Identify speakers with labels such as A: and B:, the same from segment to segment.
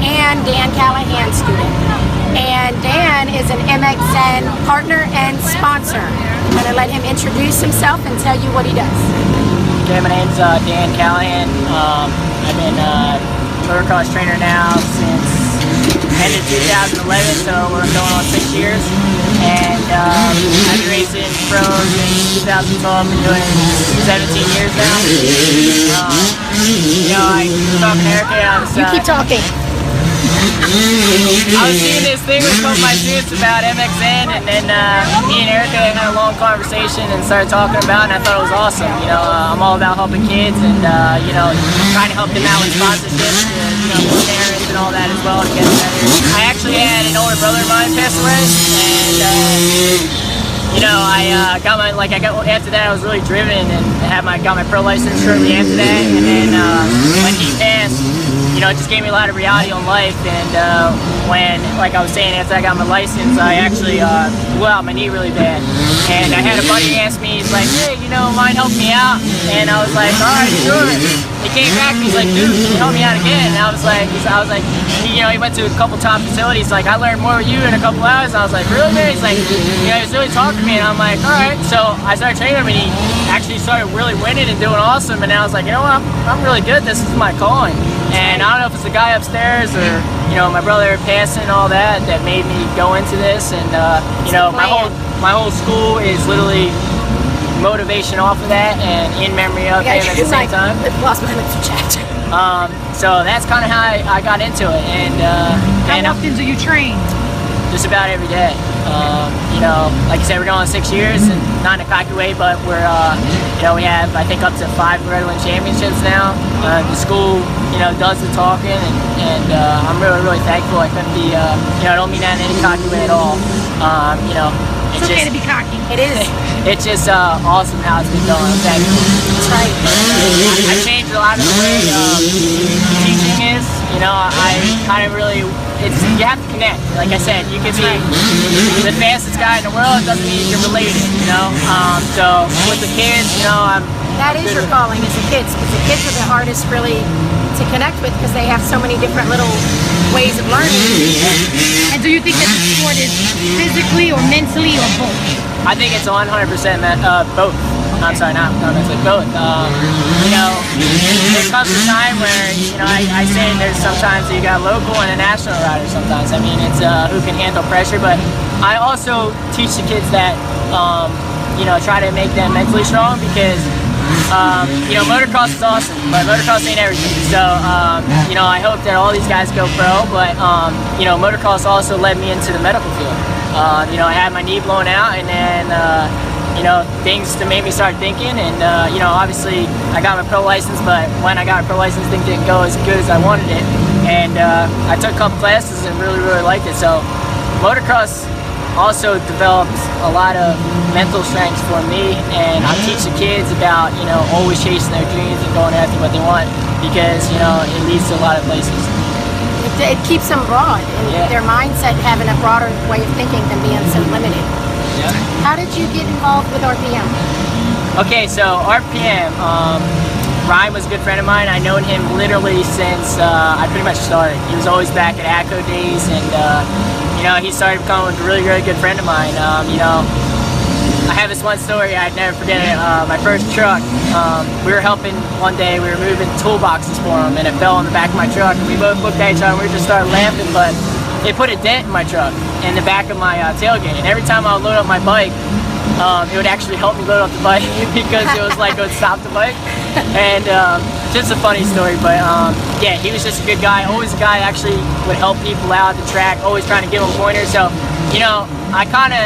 A: and Dan Callahan student. And Dan is an MxZen partner and sponsor. I'm going to let him introduce himself and tell you what he does.
B: Okay, my name's Dan Callahan. I've been a motocross trainer now since end of 2011, so we're going on 6 years. And I've been racing pros in 2012. I've been doing it 17 years now. You know, I was talking to Erika.
A: You keep talking.
B: I was seeing this thing with both my students about MxZen, and then me and Erika had a long conversation and started talking about it, and I thought it was awesome. You know, I'm all about helping kids and, you know, trying to help them out with sponsorships, you know, with parents and all that as well to get better. I actually had an older brother of mine pass away, and you know, after that I was really driven and got my pro license shortly after that, and then when he passed, you know, it just gave me a lot of reality on life. And when, like I was saying, after I got my license, I actually blew out my knee really bad. And I had a buddy ask me, he's like, hey, you know, mind help me out? And I was like, all right, sure. He came back and he's like, dude, can you help me out again? And I was like, you know, he went to a couple top facilities. Like, I learned more with you in a couple hours. And I was like, really, man? He's like, you know, he was really talking to me. And I'm like, all right. So I started training him, and he actually started really winning and doing awesome. And I was like, you know what? I'm really good. This is my calling. And I don't know if it's the guy upstairs or, you know, my brother passing and all that made me go into this. And you know, my whole school is literally motivation off of that and in memory of him at the same time.
A: Lost my lips to chat.
B: So that's kind of how I got into it. And
C: how often do you train?
B: Just about every day. You know, like I said, we're going on 6 years, and not in a cocky way, but we're, you know, we have, I think, up to 5 Redland championships now. The school, you know, does the talking, and I'm really, really thankful. I couldn't be, you know, I don't mean that in any cocky way at all. You know,
C: it's okay to be cocky.
A: It is.
B: It's just awesome how it's been going. I'm thankful.
A: That's right.
B: I changed a lot of the way teaching is. You know, I kind of really, you have to connect. Like I said, you can be the fastest guy in the world, it doesn't mean you're related, you know? So with the kids, you know,
A: that is your calling, is the kids, because the kids are the hardest really to connect with, because they have so many different little ways of learning.
C: And do you think that the sport is physically or mentally or both?
B: I think it's 100% both. I'm sorry, not mentally, both. You know, there comes a time where, you know, I say there's sometimes you got local and a national rider sometimes. I mean, it's who can handle pressure, but I also teach the kids that, you know, try to make them mentally strong, because you know, motocross is awesome, but motocross ain't everything. So, you know, I hope that all these guys go pro, but, you know, motocross also led me into the medical field. You know, I had my knee blown out, and then, you know, things to make me start thinking, and, you know, obviously I got my pro license, but when I got my pro license, things didn't go as good as I wanted it. And I took a couple classes and really, really liked it. So, motocross also developed a lot of mental strengths for me, and I teach the kids about, you know, always chasing their dreams and going after what they want, because, you know, it leads to a lot of places.
A: It keeps them broad, and their mindset having a broader way of thinking than being so limited.
B: Yeah.
A: How did you get involved with RPM?
B: Okay, so RPM, Ryan was a good friend of mine. I've known him literally since I pretty much started. He was always back at ACO days, and you know, he started becoming a really, really good friend of mine. You know, I have this one story I'd never forget it. My first truck, we were helping one day, we were moving toolboxes for him, and it fell on the back of my truck, and we both looked at each other and we just started laughing, but it put a dent in my truck, in the back of my tailgate, and every time I would load up my bike, it would actually help me load up the bike, because it was like it would stop the bike. And just a funny story, but yeah, he was just a good guy, always a guy actually would help people out at the track, always trying to give them pointers. So, you know, I kind of,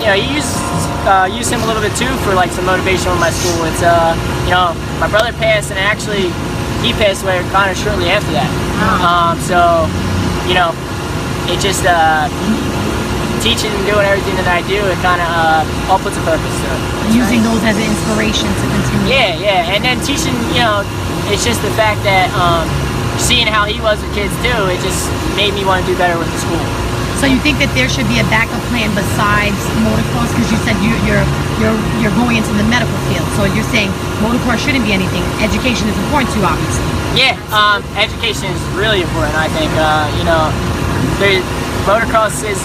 B: you know, use him a little bit too for like some motivation with my school. It's, you know, my brother passed, and actually he passed away kind of shortly after that. So, you know, it just, teaching and doing everything that I do, it kind of all puts a purpose to it.
C: Using those as an inspiration to continue.
B: Yeah, yeah, and then teaching, you know, it's just the fact that seeing how he was with kids too, it just made me want to do better with the school.
C: So you think that there should be a backup plan besides motocross? Because you said you're going into the medical field. So you're saying motocross shouldn't be anything. Education is important to you, obviously.
B: Yeah, education is really important. I think motocross is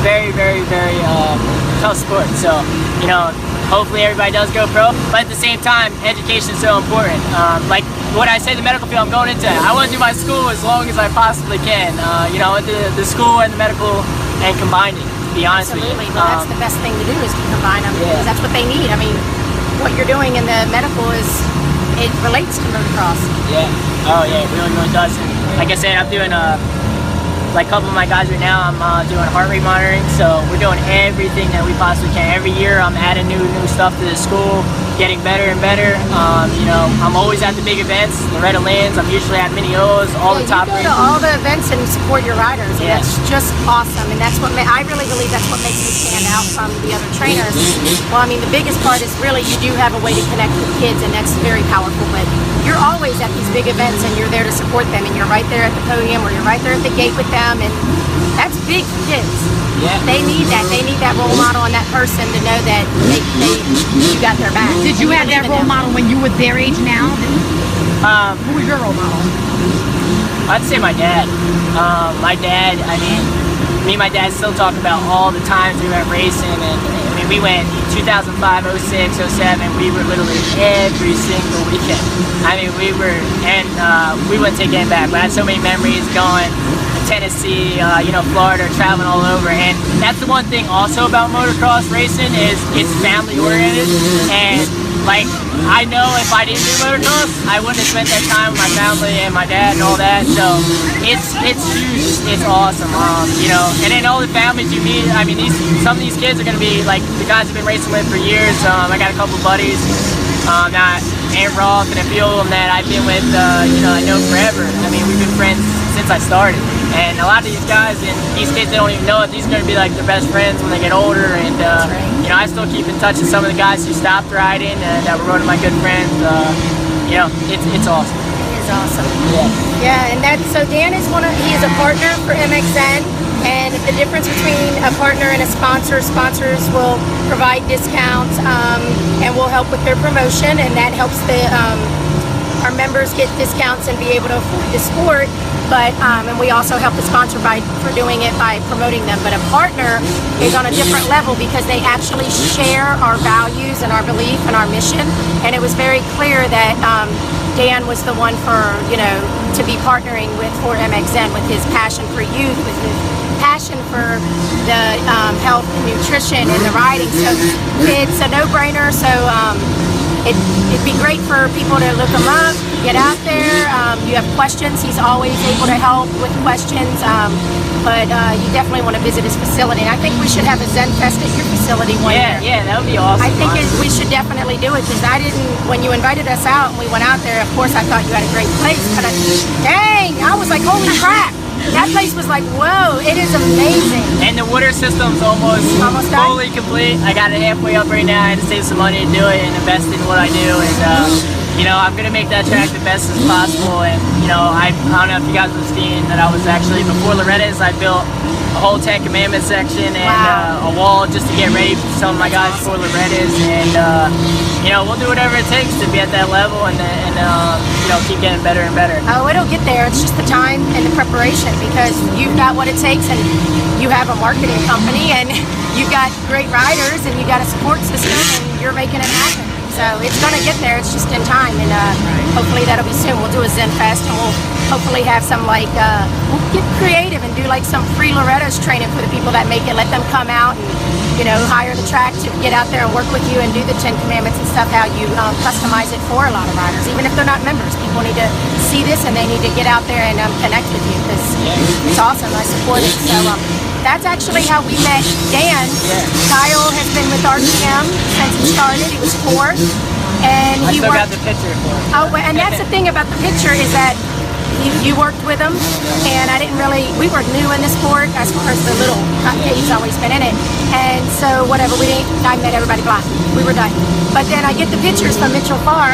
B: very, very, very tough sport. So hopefully everybody does go pro. But at the same time, education is so important. Like what I say, the medical field I'm going into, I want to do my school as long as I possibly can. The school and the medical and combine it, to be honest with you.
A: Absolutely, but that's the best thing to do is to combine them because that's what they need. I mean, what you're doing in the medical it relates to motocross.
B: Yeah. Oh yeah, it really, really does. And like I said, I'm doing like a couple of my guys right now, I'm doing heart rate monitoring, so we're doing everything that we possibly can. Every year I'm adding new stuff to the school, getting better and better. I'm always at the big events, Loretta Lynn's, I'm usually at Minneolas, all the top
A: races. You
B: races.
A: go to all the events and support your riders, and that's just awesome, and that's what I really believe that's what makes me stand out from the other trainers. Well, I mean, the biggest part is really you do have a way to connect with kids, and that's very powerful, but you're always at these big events and you're there to support them, and you're right there at the podium or you're right there at the gate with them, and that's big for kids.
B: Yeah.
A: They need that. They need that role model and that person to know that you got their back.
C: Did you have that role model when you were their age now? Who was your role model?
B: I'd say my dad. My dad, I mean, me and my dad still talk about all the times we went racing, and I mean, we went 2005, 06, 07, we were literally every single weekend. I mean, we wouldn't take it back. We had so many memories going to Tennessee, Florida, traveling all over. And that's the one thing also about motocross racing is it's family oriented. And like, I know if I didn't do motocross, I wouldn't have spent that time with my family and my dad and all that. So it's huge. It's awesome. And then all the families you meet. I mean, some of these kids are gonna be like the guys I've been racing with for years. I got a couple buddies, and Roth, and a few of them that I've been with. I know forever. I mean, we've been friends since I started. And a lot of these guys and these kids, they don't even know it. These are going to be like their best friends when they get older. And I still keep in touch with some of the guys who stopped riding that were one of my good friends. It's awesome.
A: It is awesome.
B: Yeah.
A: Yeah, and so Dan is he is a partner for MxZen. And the difference between a partner and a sponsor, sponsors will provide discounts and will help with their promotion, and that helps our members get discounts and be able to afford the sport. But and we also help the sponsor for doing it by promoting them. But a partner is on a different level because they actually share our values and our belief and our mission. And it was very clear that Dan was the one to be partnering for MxZen with his passion for youth, with his passion for the health and nutrition and the riding. So it's a no-brainer. So it'd be great for people to look him up, get out there. You have questions, he's always able to help with questions. But you definitely want to visit his facility. I think we should have a Zen Fest at your facility one year.
B: Yeah, that would be awesome.
A: I think we should definitely do it because when you invited us out and we went out there, of course I thought you had a great place, but dang, I was like, holy crap. That place was like, whoa, it is amazing.
B: And the water system's almost fully complete. I got it halfway up right now. I had to save some money to do it and invest in what I do. And I'm gonna make that track the best as possible. And I don't know if you guys have seen that I was actually before Loretta's. I built a whole Ten Commandments section and a wall just to get ready for some of my guys for Loretta's. And we'll do whatever it takes to be at that level and keep getting better and better.
A: Oh, it'll get there. It's just the time and the preparation because you've got what it takes and you have a marketing company and you've got great riders and you got a support system and you're making it happen. So it's going to get there. It's just in time, and hopefully that'll be soon. We'll do a Zen Fest, and we'll hopefully have some we'll get creative and do like some free Loretta's training for the people that make it. Let them come out and hire the track to get out there and work with you and do the 10 Commandments and stuff. How you customize it for a lot of riders, even if they're not members. People need to see this and they need to get out there and connect with you because it's awesome. I support it. So. That's actually how we met Dan. Kyle has been with RTM since he started. He was 4. And
B: I still got the picture for him.
A: Oh, and that's the thing about the picture is that you worked with him, and we were new in the sport as far as the little, he's always been in it. And so whatever, I met everybody blind. We were done. But then I get the pictures from Mitchell Farr,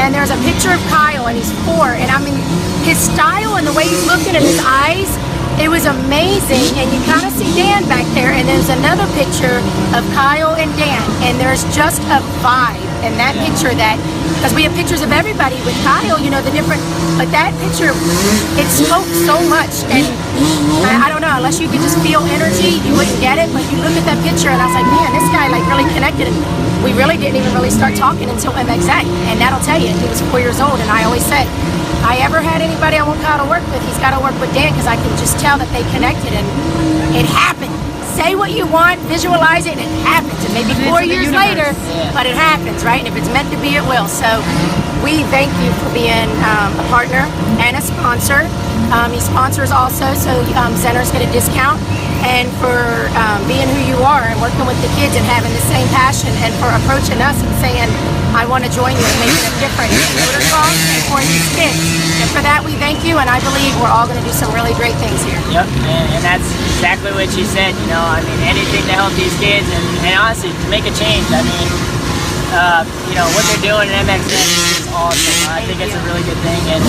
A: and there's a picture of Kyle, and he's 4. And I mean, his style and the way he's looking at his eyes, It was amazing, and you kind of see Dan back there, and there's another picture of Kyle and Dan, and there's just a vibe in that picture because we have pictures of everybody with Kyle, you know, the different, but that picture, it spoke so much, and I don't know, unless you could just feel energy, you wouldn't get it, but you look at that picture, and I was like, man, this guy like really connected, and we really didn't even really start talking until MxZen, and that'll tell you, he was 4 years old, and I always said, if I ever had anybody I want Kyle to work with, he's got to work with Dan, because I can just tell that they connected, and it happened. Say what you want, visualize it, and it happens. And maybe 4 years later, but it happens, right? And if it's meant to be, it will. So we thank you for being a partner and a sponsor. He sponsors also, so Zenners get a discount. And for being who you are and working with the kids and having the same passion, and for approaching us and saying, I want to join you and making a difference in motocross and for these kids. And for that, we thank you, and I believe we're all going to do some really great things here.
B: Yep, and that's exactly what she said, you know, I mean, anything to help these kids, and honestly, to make a change. I mean, you know, what they're doing at MxZen is awesome. I think it's a really good thing, and,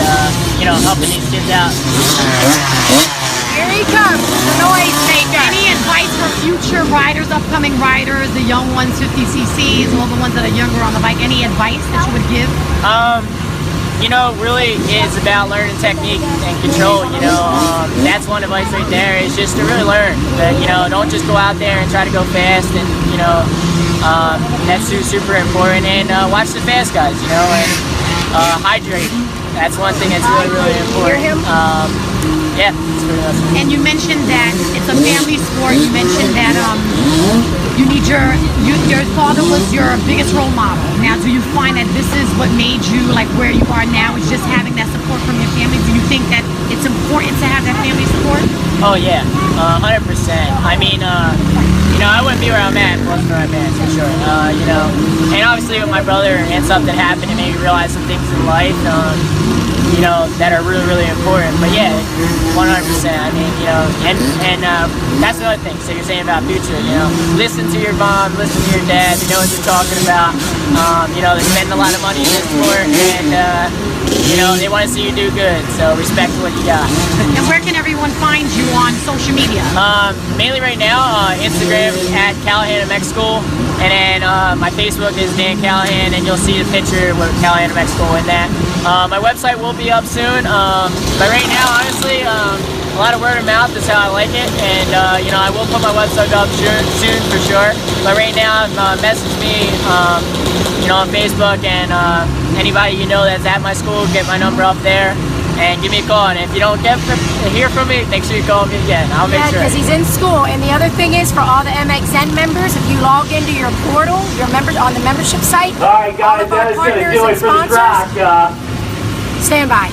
B: you know, helping these kids out.
A: Here he comes, the noise maker.
C: Any advice for future riders, upcoming riders, the young ones, 50cc's, all the ones that are younger on the bike? Any advice that you would give?
B: You know, really it's about learning technique and control, you know. That's one advice right there, is just to really learn. That, you know, don't just go out there and try to go fast, and, you know, that's super important. And watch the fast guys, you know, and hydrate. That's one thing that's really important.
A: Hear him?
B: Yeah, it's pretty much.
C: And you mentioned that it's a family sport. You mentioned that you need your father was your biggest role model. Now, do you find that this is what made you like where you are now? Is just having that support from your family? Do you think that it's important to have that family support?
B: Oh yeah, 100%. I mean, you know, I wouldn't be where I'm at if it wasn't for my parents, for sure. You know, and obviously with my brother and something happened to made me realize some things in life, you know, that are really important. But yeah, 100%. I mean, you know, and that's another thing. So you're saying about future, you know, listen to your mom, listen to your dad. They know what they're talking about. You know, they're spending a lot of money in this sport, and you know, they want to see you do good. So respect what you got.
C: And where can everyone find you on social media?
B: Mainly right now, Instagram at Callahan MX School, and then my Facebook is Dan Callahan, and you'll see the picture with Callahan MX School in that. My website will be up soon, but right now, honestly, a lot of word of mouth is how I like it, and you know, I will put my website up soon for sure. But right now, message me, you know, on Facebook, and anybody you know that's at my school, get my number up there and give me a call. And if you don't hear from me, make sure you call me again. I'll make sure.
A: Yeah, because he's in school. And the other thing is, for all the MxZen members, if you log into your portal, your members on the membership site,
D: all right, guys, that is going to do it for the track.
A: Stand by.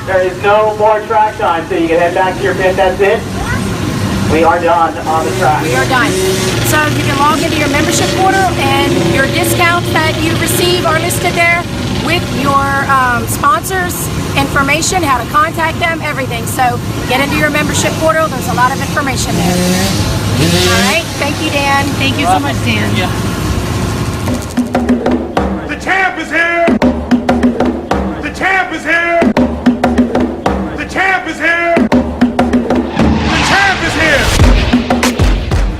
D: There is no more track time, so you can head back to your pit. That's it. We are done on the track.
A: We are done. So you can log into your membership portal, and your discounts that you receive are listed there with your sponsors information, how to contact them, everything. So get into your membership portal. There's a lot of information there. All right. Thank you, Dan.
C: Thank you so much, Dan.
B: Yeah.
E: The champ is here!